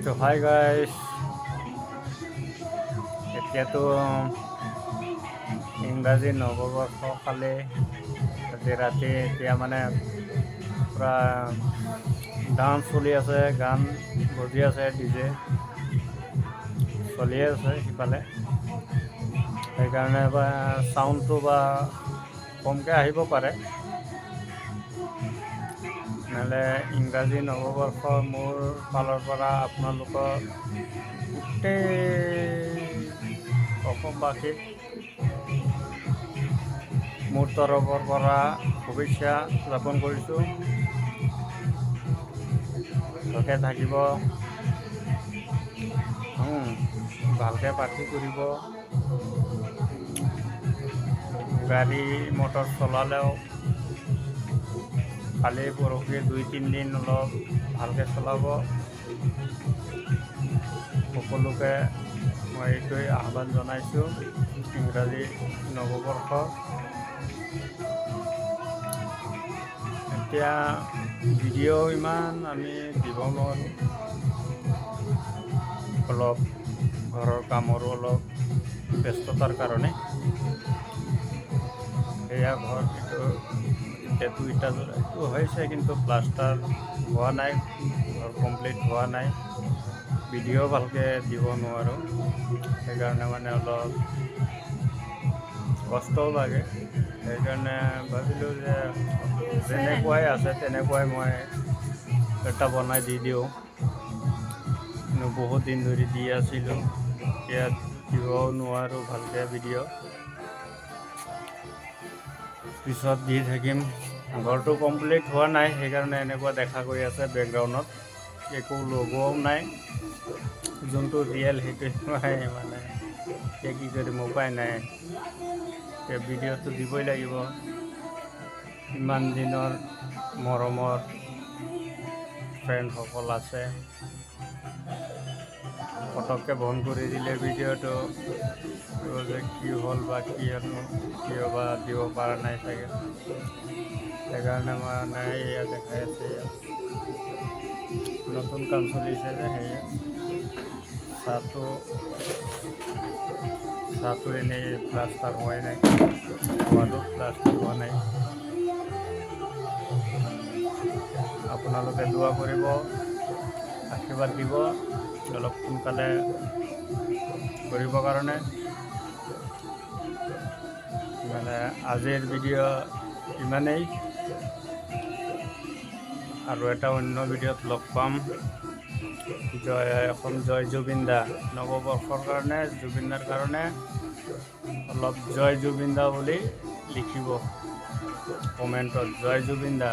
তো hi guys, এতিয়াতো ইংৰাজী নৱবৰ্ষ পালে আজি ৰাতি এতিয়া মানে পূৰা ডান্স চলি আছে, গান বজি আছে, ডিজে চলিয়ে আছে সিফালে। সেইকাৰণে বা চাউণ্ডটো বা কমকৈ আহিব পাৰে, নহ'লে ইংৰাজী নৱবৰ্ষৰ মোৰ ফালৰ পৰা আপোনালোকৰ গোটেই অসমবাসীক মোৰ তৰফৰ পৰা শুভেচ্ছা জ্ঞাপন কৰিছোঁ। ভালকৈ থাকিব, ভালকৈ পাৰ্টি কৰিব। গাড়ী মটৰ চলালেও কালি পৰহি 2-3 দিন অলপ ভালকৈ চলাব। সকলোকে মই এইটোৱে আহ্বান জনাইছোঁ ইংৰাজী নৱবৰ্ষ। এতিয়া ভিডিঅ' ইমান আমি দিব নোৱাৰোঁ, অলপ ঘৰৰ কামৰো অলপ ব্যস্ততাৰ কাৰণে। সেয়া ঘৰ এতিয়াতো ইটা এইটো হৈছে, কিন্তু প্লাষ্টাৰ হোৱা নাই, ঘৰ কমপ্লিট হোৱা নাই, ভিডিঅ' ভালকৈ দিব নোৱাৰোঁ। সেইকাৰণে মানে অলপ কষ্টও লাগে। সেইকাৰণে ভাবিলোঁ যে যেনেকুৱাই আছে তেনেকুৱাই মই এটা বনাই দি দিওঁ। কিন্তু বহুত দিন ধৰি দি আছিলোঁ, এতিয়া দিবও নোৱাৰোঁ ভালকৈ ভিডিঅ', পিছত দি থাকিম। ঘৰটো কমপ্লিট হোৱা নাই, সেইকাৰণে এনেকুৱা দেখা গৈ আছে। বেকগ্ৰাউণ্ডত একো লগোৱাও নাই, যোনটো ৰিয়েল সেইটোৱে মানে এতিয়া কি কৰিম, উপায় নাই। এতিয়া ভিডিঅ'টো দিবই লাগিব। ইমান দিনৰ মৰমৰ ফ্ৰেণ্ডসকল আছে, পটককৈ বন্ধ কৰি দিলে ভিডিঅ'টো যে কি হ'ল বা কিয় বা দিব পৰা নাই চাগে। সেইকাৰণে মানে এয়া দেখাই আছে, নতুন কাম চলিছে যে সেয়া চাহটো এনেই প্লাষ্টাৰ হোৱাই নাই, ৱালত প্লাষ্টাৰ হোৱা নাই। আপোনালোকে দোৱা কৰিব, আশীৰ্বাদ দিব অলপ সোনকালে কৰিবৰ কাৰণে। মানে আজিৰ ভিডিঅ' ইমানেই, আৰু এটা অন্য ভিডিঅ'ত লগ পাম। জয় জুবিন দা। নৱবৰ্ষৰ কাৰণে জুবিন দাৰ কাৰণে অলপ জয় জুবিন দা বুলি লিখিব কমেণ্টত, জয় জুবিন দা।